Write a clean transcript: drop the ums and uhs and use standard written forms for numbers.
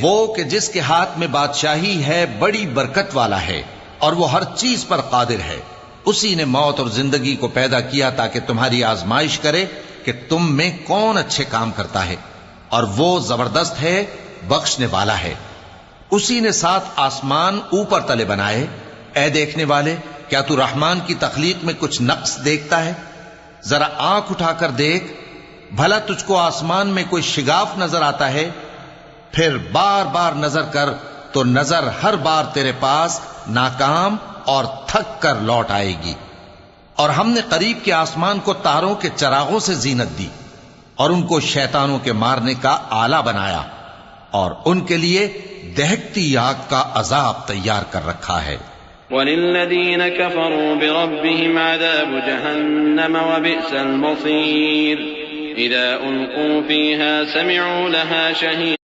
وہ کہ جس کے ہاتھ میں بادشاہی ہے بڑی برکت والا ہے اور وہ ہر چیز پر قادر ہے. اسی نے موت اور زندگی کو پیدا کیا تاکہ تمہاری آزمائش کرے کہ تم میں کون اچھے کام کرتا ہے، اور وہ زبردست ہے، بخشنے والا ہے. اسی نے 7 آسمان اوپر تلے بنائے. اے دیکھنے والے، کیا تو رحمان کی تخلیق میں کچھ نقص دیکھتا ہے؟ ذرا آنکھ اٹھا کر دیکھ، بھلا تجھ کو آسمان میں کوئی شگاف نظر آتا ہے؟ پھر بار بار نظر کر تو نظر ہر بار تیرے پاس ناکام اور تھک کر لوٹ آئے گی. اور ہم نے قریب کے آسمان کو تاروں کے چراغوں سے زینت دی اور ان کو شیطانوں کے مارنے کا آلہ بنایا، اور ان کے لیے دہکتی آگ کا عذاب تیار کر رکھا ہے. وَلِلَّذِينَ كَفَرُوا بِرَبِّهِمْ عَذَابُ جَهَنَّمَ وَبِئْسَ الْمَصِيرُ. إِذَا أُلْقُوا فِيهَا سَمِعُوا لَهَا شَهِيقًا